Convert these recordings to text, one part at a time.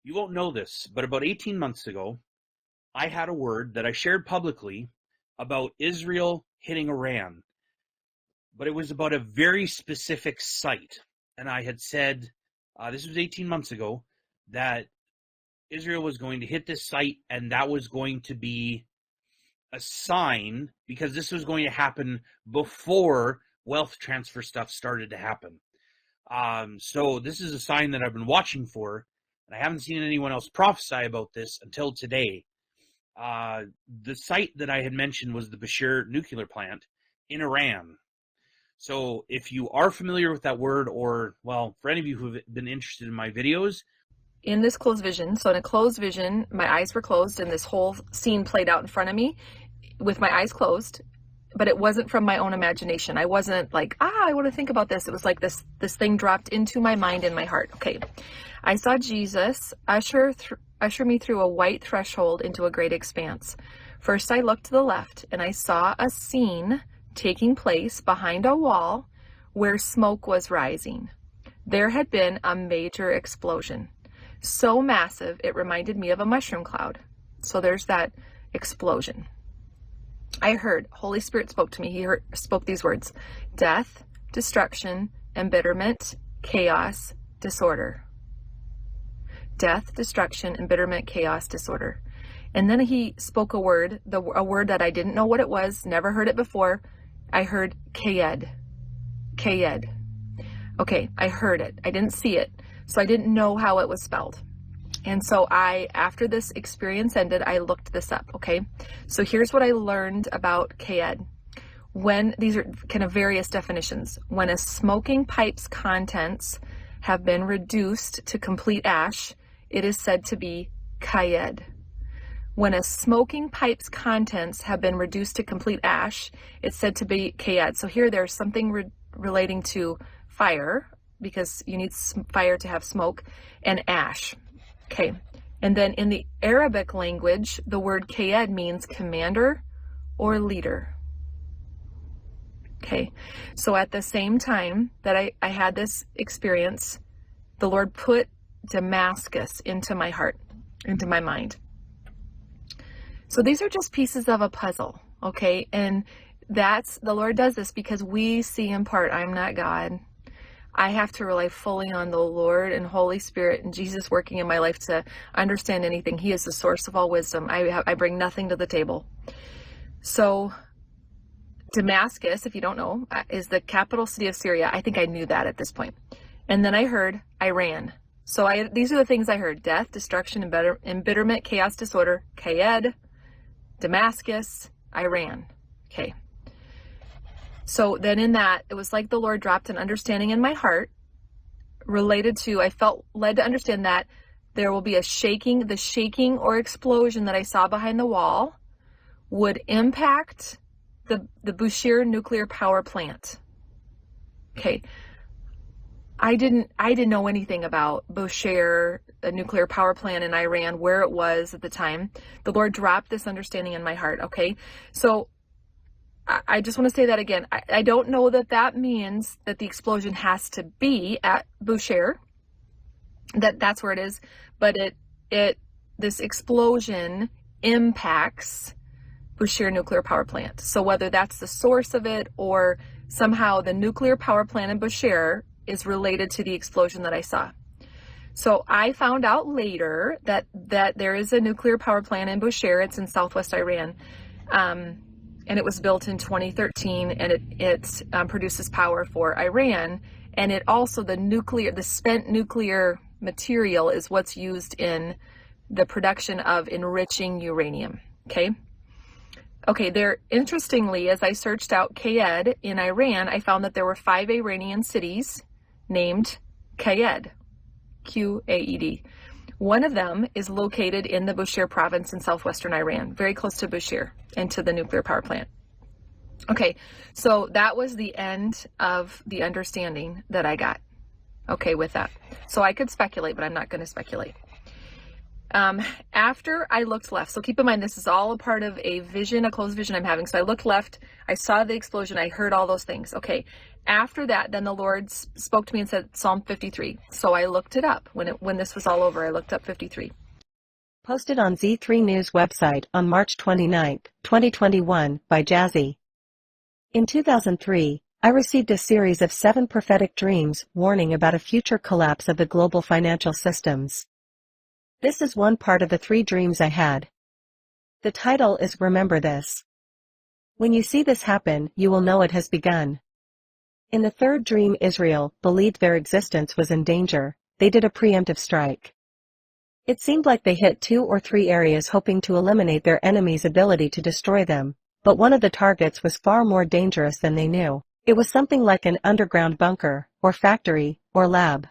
You won't know this, but about 18 months ago, I had a word that I shared publicly about Israel hitting Iran, but it was about a very specific site. And I had said, this was 18 months ago, that Israel was going to hit this site, and that was going to be a sign, because this was going to happen before wealth transfer stuff started to happen. So this is a sign that I've been watching for, and I haven't seen anyone else prophesy about this until today. The site that I had mentioned was the Bushehr nuclear plant in Iran. So if you are familiar with that word, or, well, for any of you who have been interested in my videos, in this closed vision, so in a closed vision, my eyes were closed and this whole scene played out in front of me with my eyes closed, but it wasn't from my own imagination. I wasn't like, I want to think about this. It was like this thing dropped into my mind and my heart. Okay. I saw Jesus usher me through a white threshold into a great expanse. First, I looked to the left and I saw a scene taking place behind a wall where smoke was rising. There had been a major explosion. So massive, it reminded me of a mushroom cloud. So there's that explosion. I heard, Holy Spirit spoke to me. He spoke these words: death, destruction, embitterment, chaos, disorder. Death, destruction, embitterment, chaos, disorder. And then he spoke a word that I didn't know what it was, never heard it before. I heard Kayed. Kayed. Okay, I heard it. I didn't see it. So I didn't know how it was spelled. And so after this experience ended, I looked this up, okay? So here's what I learned about Kayed. These are kind of various definitions. When a smoking pipe's contents have been reduced to complete ash, it is said to be Kayed. When a smoking pipe's contents have been reduced to complete ash, it's said to be Kayed. So here there's something relating to fire, because you need fire to have smoke, and ash. Okay. And then in the Arabic language, the word Kayed means commander or leader. Okay. So at the same time that I had this experience, the Lord put Damascus into my heart, into my mind. So these are just pieces of a puzzle. Okay. And the Lord does this because we see in part. I'm not God. I have to rely fully on the Lord and Holy Spirit and Jesus working in my life to understand anything. He is the source of all wisdom. I bring nothing to the table. So Damascus, if you don't know, is the capital city of Syria. I think I knew that at this point. And then I heard Iran. So these are the things I heard: death, destruction, embitterment, chaos, disorder, Kayed, Damascus, Iran. Okay. So then in that, it was like the Lord dropped an understanding in my heart related to, I felt led to understand that there will be the shaking or explosion that I saw behind the wall would impact the Bushehr nuclear power plant. Okay. I didn't know anything about Bushehr, a nuclear power plant in Iran, where it was at the time. The Lord dropped this understanding in my heart. Okay. So I just want to say that again. I don't know that means that the explosion has to be at Bushehr, that's where it is, but this explosion impacts Bushehr nuclear power plant. So whether that's the source of it or somehow the nuclear power plant in Bushehr is related to the explosion that I saw. So I found out later that there is a nuclear power plant in Bushehr. It's in southwest Iran. And it was built in 2013, and it produces power for Iran. And it also, the spent nuclear material is what's used in the production of enriching uranium. Okay. Okay. Interestingly, as I searched out Kayed in Iran, I found that there were 5 Iranian cities named Kayed, Qaed. One of them is located in the Bushehr province in southwestern Iran, very close to Bushehr and to the nuclear power plant. Okay, so that was the end of the understanding that I got, okay, with that. So I could speculate, but I'm not going to speculate. After I looked left, so keep in mind, this is all a part of a vision, a closed vision I'm having. So I looked left, I saw the explosion, I heard all those things. Okay. After that, then the Lord spoke to me and said Psalm 53. So I looked it up. When this was all over, I looked up 53. Posted on Z3 News website on March 29, 2021, by Jazzy. In 2003, I received a series of 7 prophetic dreams warning about a future collapse of the global financial systems. This is one part of the 3 dreams I had. The title is Remember This. When you see this happen, you will know it has begun. In the 3rd dream, Israel believed their existence was in danger. They did a preemptive strike. It seemed like they hit 2 or 3 areas hoping to eliminate their enemy's ability to destroy them, but one of the targets was far more dangerous than they knew. It was something like an underground bunker, or factory, or lab.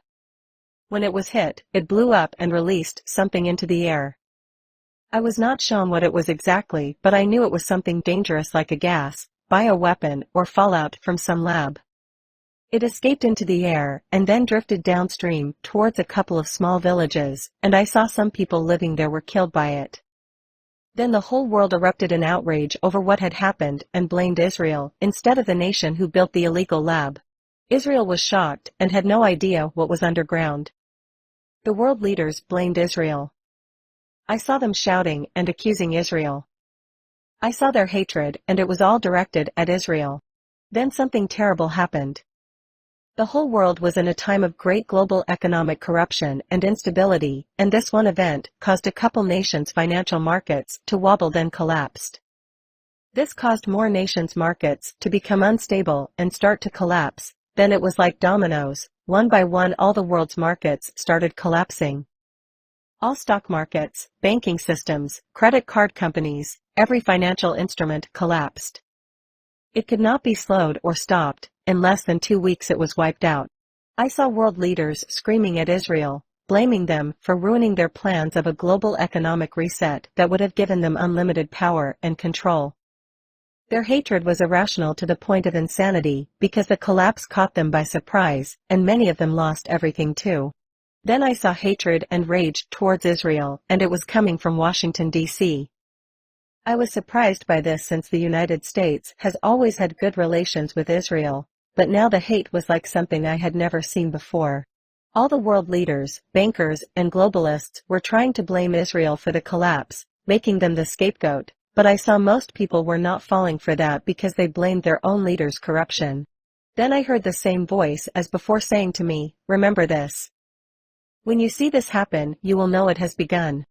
When it was hit, it blew up and released something into the air. I was not shown what it was exactly, but I knew it was something dangerous like a gas, bioweapon, or fallout from some lab. It escaped into the air, and then drifted downstream towards a couple of small villages, and I saw some people living there were killed by it. Then the whole world erupted in outrage over what had happened and blamed Israel, instead of the nation who built the illegal lab. Israel was shocked and had no idea what was underground. The world leaders blamed Israel. I saw them shouting and accusing Israel. I saw their hatred, and it was all directed at Israel. Then something terrible happened. The whole world was in a time of great global economic corruption and instability, and this one event caused a couple nations' financial markets to wobble, then collapsed. This caused more nations' markets to become unstable and start to collapse. Then it was like dominoes, one by one all the world's markets started collapsing. All stock markets, banking systems, credit card companies, every financial instrument collapsed. It could not be slowed or stopped. In less than 2 weeks it was wiped out. I saw world leaders screaming at Israel, blaming them for ruining their plans of a global economic reset that would have given them unlimited power and control. Their hatred was irrational to the point of insanity, because the collapse caught them by surprise, and many of them lost everything too. Then I saw hatred and rage towards Israel, and it was coming from Washington, D.C. I was surprised by this, since the United States has always had good relations with Israel, but now the hate was like something I had never seen before. All the world leaders, bankers, and globalists were trying to blame Israel for the collapse, making them the scapegoat, but I saw most people were not falling for that because they blamed their own leaders' corruption. Then I heard the same voice as before saying to me, "Remember this. When you see this happen, you will know it has begun."